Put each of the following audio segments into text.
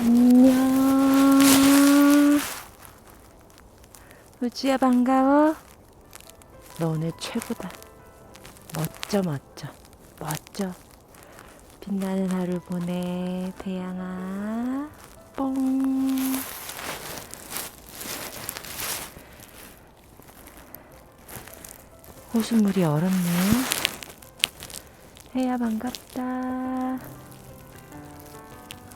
안녕. 우주야, 반가워. 너 오늘 최고다. 멋져, 멋져, 멋져. 빛나는 하루 보내, 태양아. 뽕. 호수물이 얼었네. 혜야, 반갑다.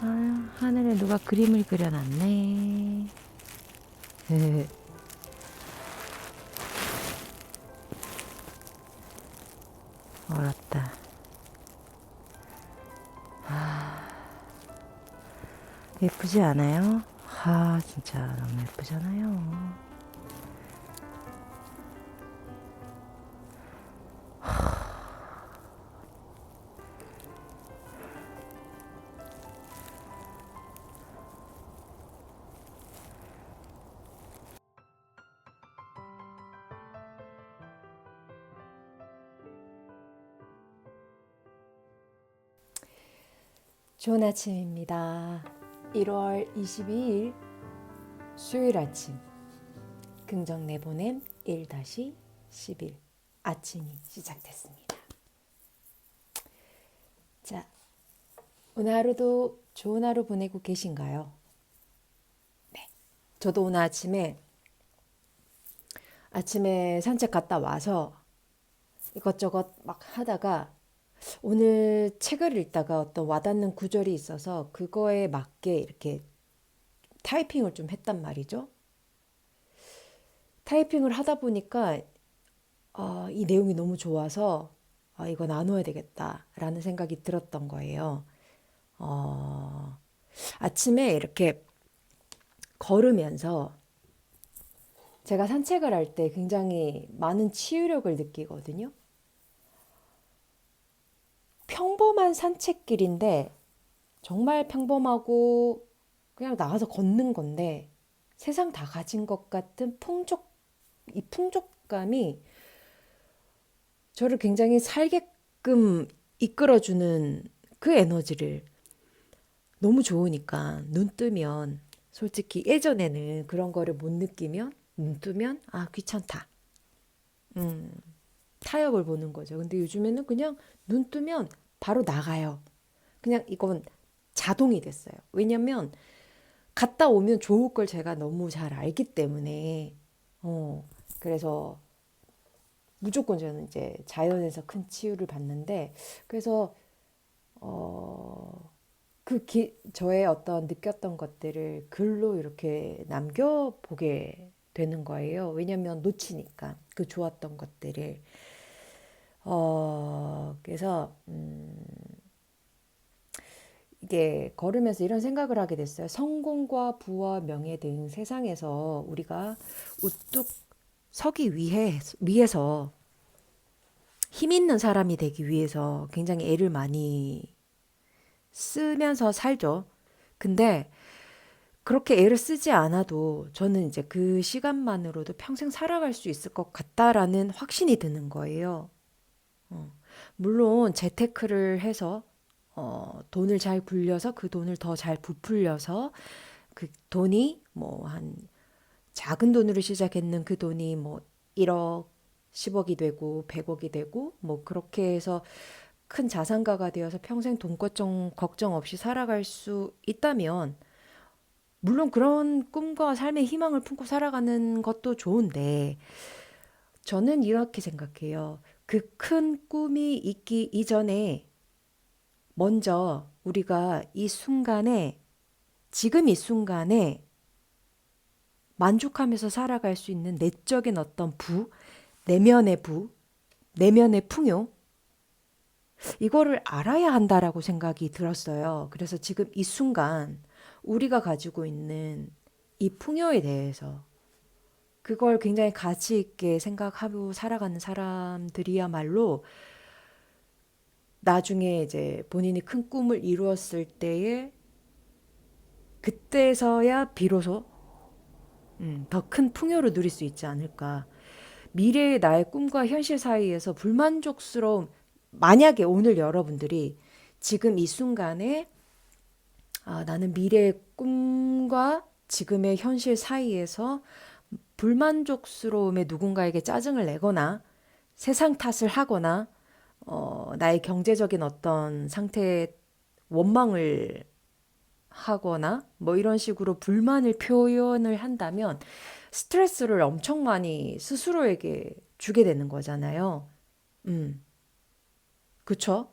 아, 하늘에 누가 그림을 그려놨네. 얼었다. 예쁘지 않아요? 아, 진짜 너무 예쁘잖아요. 좋은 아침입니다. 1월 22일 수요일 아침 긍정 내보냄 1-10일 아침이 시작됐습니다. 자, 오늘 하루도 좋은 하루 보내고 계신가요? 네, 저도 오늘 아침에 산책 갔다 와서 이것저것 막 하다가 오늘 책을 읽다가 어떤 와닿는 구절이 있어서 그거에 맞게 이렇게 타이핑을 좀 했단 말이죠. 타이핑을 하다 보니까 이 내용이 너무 좋아서 이거 나눠야 되겠다라는 생각이 들었던 거예요. 아침에 이렇게 걸으면서 제가 산책을 할 때 굉장히 많은 치유력을 느끼거든요. 평범한 산책길인데 정말 평범하고 그냥 나가서 걷는 건데 세상 다 가진 것 같은 이 풍족감이 저를 굉장히 살게끔 이끌어주는 그 에너지를 너무 좋으니까 눈 뜨면 솔직히 예전에는 그런 거를 못 느끼면 눈 뜨면 귀찮다. 타협을 보는 거죠. 근데 요즘에는 그냥 눈 뜨면 바로 나가요. 그냥 이건 자동이 됐어요. 왜냐면 갔다 오면 좋을 걸 제가 너무 잘 알기 때문에 그래서 무조건 저는 이제 자연에서 큰 치유를 받는데 그래서 저의 어떤 느꼈던 것들을 글로 이렇게 남겨보게 되는 거예요. 왜냐면 놓치니까 그 좋았던 것들을 그래서 이게 걸으면서 이런 생각을 하게 됐어요. 성공과 부와 명예 등 세상에서 우리가 우뚝 서기 위해서 힘 있는 사람이 되기 위해서 굉장히 애를 많이 쓰면서 살죠. 근데 그렇게 애를 쓰지 않아도 저는 이제 그 시간만으로도 평생 살아갈 수 있을 것 같다라는 확신이 드는 거예요. 물론 재테크를 해서 돈을 잘 굴려서 그 돈을 더 잘 부풀려서 그 돈이 뭐 한 작은 돈으로 시작했는 그 돈이 뭐 1억, 10억이 되고 100억이 되고 뭐 그렇게 해서 큰 자산가가 되어서 평생 돈 걱정 없이 살아갈 수 있다면 물론 그런 꿈과 삶의 희망을 품고 살아가는 것도 좋은데 저는 이렇게 생각해요. 그 큰 꿈이 있기 이전에 먼저 우리가 지금 이 순간에 만족하면서 살아갈 수 있는 내적인 어떤 내면의 내면의 풍요, 이거를 알아야 한다라고 생각이 들었어요. 그래서 지금 이 순간 우리가 가지고 있는 이 풍요에 대해서 그걸 굉장히 가치 있게 생각하고 살아가는 사람들이야말로 나중에 이제 본인이 큰 꿈을 이루었을 때에 그때서야 비로소 더 큰 풍요를 누릴 수 있지 않을까. 미래의 나의 꿈과 현실 사이에서 불만족스러움, 만약에 오늘 여러분들이 지금 이 순간에 나는 미래의 꿈과 지금의 현실 사이에서 불만족스러움에 누군가에게 짜증을 내거나 세상 탓을 하거나 나의 경제적인 어떤 상태에 원망을 하거나 뭐 이런 식으로 불만을 표현을 한다면 스트레스를 엄청 많이 스스로에게 주게 되는 거잖아요. 음, 그쵸?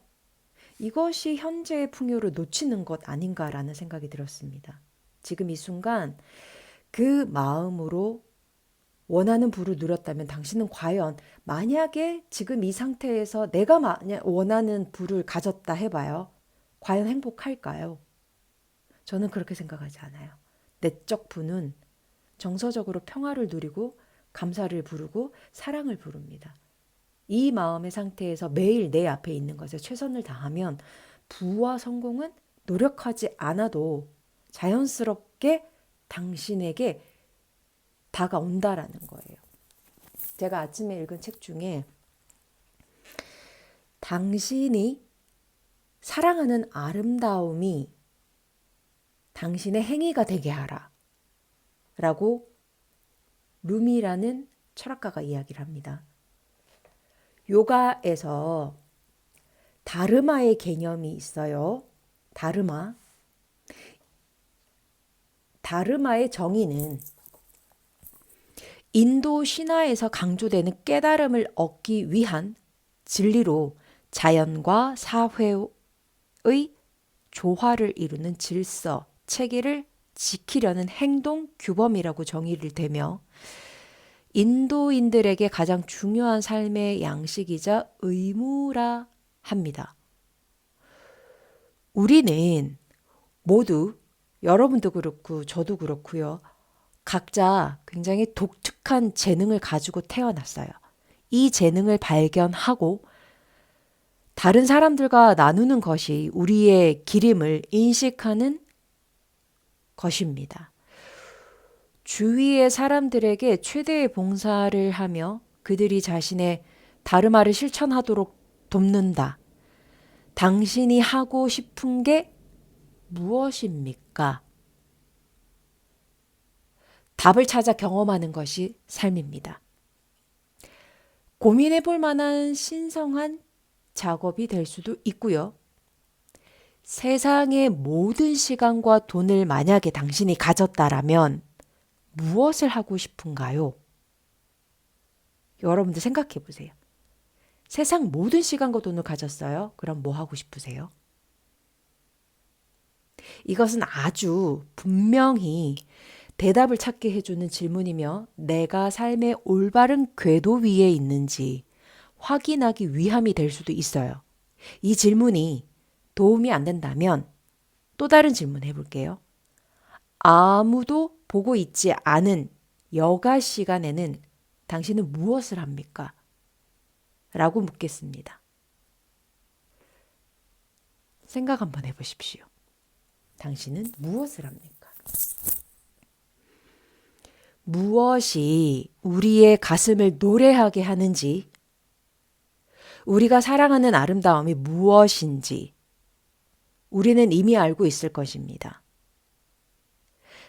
이것이 현재의 풍요를 놓치는 것 아닌가라는 생각이 들었습니다. 지금 이 순간 그 마음으로 원하는 부를 누렸다면 당신은 과연 만약에 지금 이 상태에서 내가 만약 원하는 부를 가졌다 해봐요. 과연 행복할까요? 저는 그렇게 생각하지 않아요. 내적 부는 정서적으로 평화를 누리고 감사를 부르고 사랑을 부릅니다. 이 마음의 상태에서 매일 내 앞에 있는 것에 최선을 다하면 부와 성공은 노력하지 않아도 자연스럽게 당신에게 다가온다라는 거예요. 제가 아침에 읽은 책 중에 당신이 사랑하는 아름다움이 당신의 행위가 되게 하라 라고 루미라는 철학가가 이야기를 합니다. 요가에서 다르마의 개념이 있어요. 다르마. 다르마의 정의는 인도 신화에서 강조되는 깨달음을 얻기 위한 진리로 자연과 사회의 조화를 이루는 질서, 체계를 지키려는 행동 규범이라고 정의를 되며 인도인들에게 가장 중요한 삶의 양식이자 의무라 합니다. 우리는 모두 여러분도 그렇고 저도 그렇고요. 각자 굉장히 독특한 재능을 가지고 태어났어요. 이 재능을 발견하고 다른 사람들과 나누는 것이 우리의 기림을 인식하는 것입니다. 주위의 사람들에게 최대의 봉사를 하며 그들이 자신의 다르마를 실천하도록 돕는다. 당신이 하고 싶은 게 무엇입니까? 답을 찾아 경험하는 것이 삶입니다. 고민해 볼 만한 신성한 작업이 될 수도 있고요. 세상의 모든 시간과 돈을 만약에 당신이 가졌다라면 무엇을 하고 싶은가요? 여러분들 생각해 보세요. 세상 모든 시간과 돈을 가졌어요? 그럼 뭐 하고 싶으세요? 이것은 아주 분명히 대답을 찾게 해주는 질문이며 내가 삶의 올바른 궤도 위에 있는지 확인하기 위함이 될 수도 있어요. 이 질문이 도움이 안 된다면 또 다른 질문 해볼게요. 아무도 보고 있지 않은 여가 시간에는 당신은 무엇을 합니까? 라고 묻겠습니다. 생각 한번 해보십시오. 당신은 무엇을 합니까? 무엇이 우리의 가슴을 노래하게 하는지, 우리가 사랑하는 아름다움이 무엇인지 우리는 이미 알고 있을 것입니다.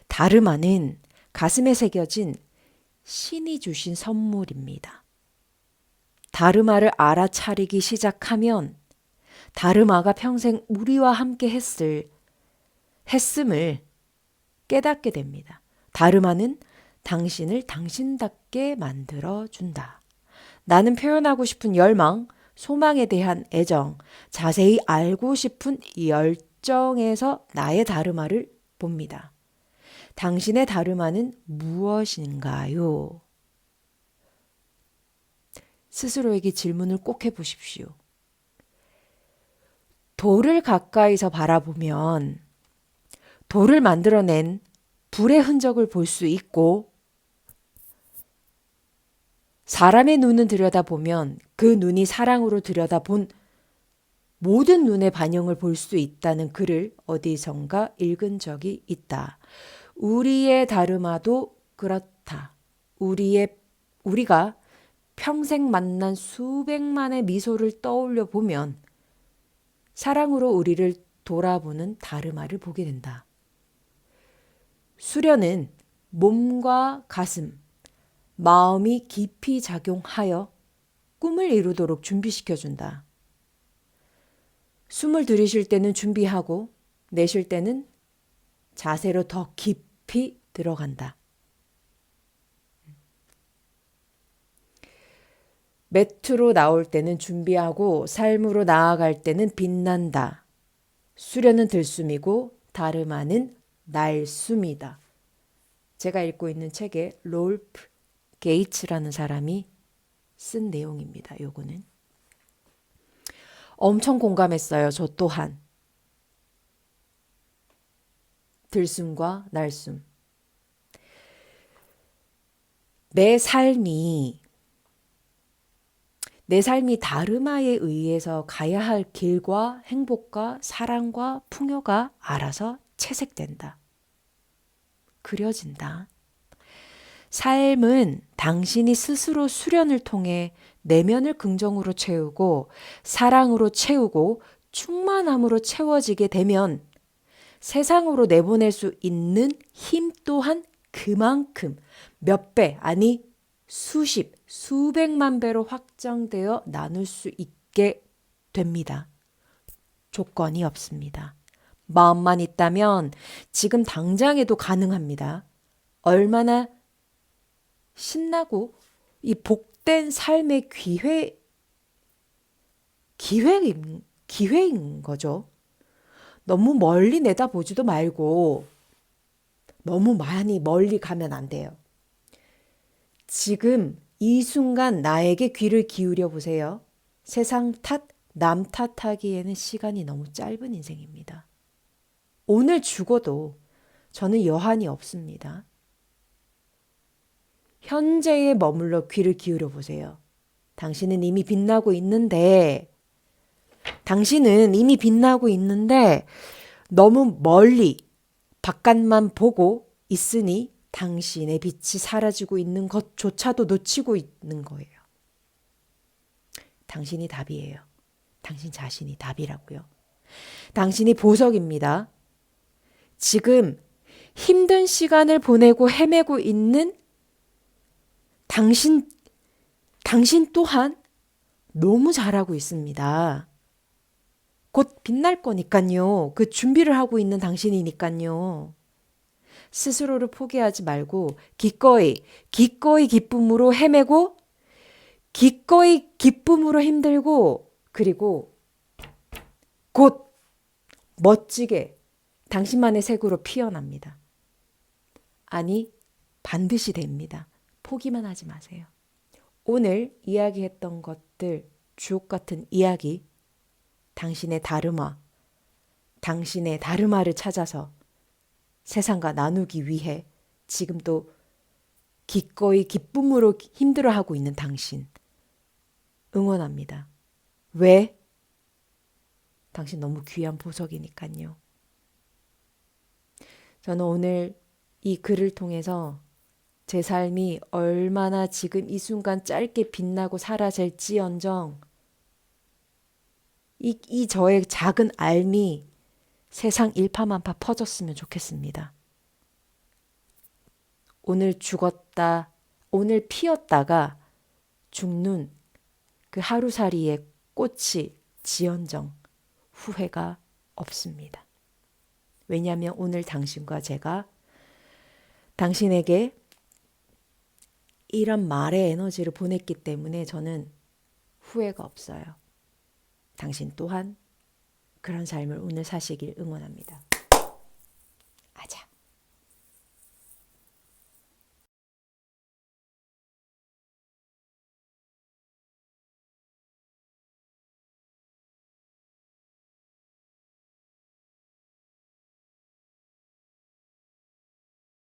다르마는 가슴에 새겨진 신이 주신 선물입니다. 다르마를 알아차리기 시작하면 다르마가 평생 우리와 함께 했음을 깨닫게 됩니다. 다르마는 당신을 당신답게 만들어준다. 나는 표현하고 싶은 열망, 소망에 대한 애정, 자세히 알고 싶은 열정에서 나의 다르마를 봅니다. 당신의 다르마는 무엇인가요? 스스로에게 질문을 꼭 해보십시오. 돌을 가까이서 바라보면 돌을 만들어낸 불의 흔적을 볼 수 있고 사람의 눈은 들여다보면 그 눈이 사랑으로 들여다본 모든 눈의 반영을 볼 수 있다는 글을 어디선가 읽은 적이 있다. 우리의 다르마도 그렇다. 우리가 평생 만난 수백만의 미소를 떠올려 보면 사랑으로 우리를 돌아보는 다르마를 보게 된다. 수련은 몸과 가슴, 마음이 깊이 작용하여 꿈을 이루도록 준비시켜준다. 숨을 들이쉴 때는 준비하고 내쉴 때는 자세로 더 깊이 들어간다. 매트로 나올 때는 준비하고 삶으로 나아갈 때는 빛난다. 수련은 들숨이고 다르마는 날숨이다. 제가 읽고 있는 책에 롤프 게이츠라는 사람이 쓴 내용입니다. 요거는 엄청 공감했어요. 저 또한. 들숨과 날숨. 내 삶이 다르마에 의해서 가야 할 길과 행복과 사랑과 풍요가 알아서 채색된다. 그려진다. 삶은 당신이 스스로 수련을 통해 내면을 긍정으로 채우고 사랑으로 채우고 충만함으로 채워지게 되면 세상으로 내보낼 수 있는 힘 또한 그만큼 몇 배, 아니 수십, 수백만 배로 확장되어 나눌 수 있게 됩니다. 조건이 없습니다. 마음만 있다면 지금 당장에도 가능합니다. 얼마나 신나고 이 복된 삶의 기회인 거죠. 너무 멀리 내다보지도 말고 너무 많이 멀리 가면 안 돼요. 지금 이 순간 나에게 귀를 기울여 보세요. 세상 탓, 남 탓하기에는 시간이 너무 짧은 인생입니다. 오늘 죽어도 저는 여한이 없습니다. 현재에 머물러 귀를 기울여 보세요. 당신은 이미 빛나고 있는데 너무 멀리 바깥만 보고 있으니 당신의 빛이 사라지고 있는 것조차도 놓치고 있는 거예요. 당신이 답이에요. 당신 자신이 답이라고요. 당신이 보석입니다. 지금 힘든 시간을 보내고 헤매고 있는 당신 또한 너무 잘하고 있습니다. 곧 빛날 거니까요. 그 준비를 하고 있는 당신이니까요. 스스로를 포기하지 말고 기꺼이 기쁨으로 헤매고 기꺼이 기쁨으로 힘들고 그리고 곧 멋지게 당신만의 색으로 피어납니다. 아니, 반드시 됩니다. 포기만 하지 마세요. 오늘 이야기했던 것들, 주옥 같은 이야기, 당신의 다르마를 찾아서 세상과 나누기 위해 지금도 기꺼이 기쁨으로 힘들어하고 있는 당신 응원합니다. 왜? 당신 너무 귀한 보석이니까요. 저는 오늘 이 글을 통해서 제 삶이 얼마나 지금 이 순간 짧게 빛나고 사라질지언정 이 저의 작은 알미 세상 일파만파 퍼졌으면 좋겠습니다. 오늘 죽었다, 오늘 피었다가 죽는 그 하루살이의 꽃이 지언정 후회가 없습니다. 왜냐하면 오늘 당신과 제가 당신에게 이런 말의 에너지를 보냈기 때문에 저는 후회가 없어요. 당신 또한 그런 삶을 오늘 사시길 응원합니다.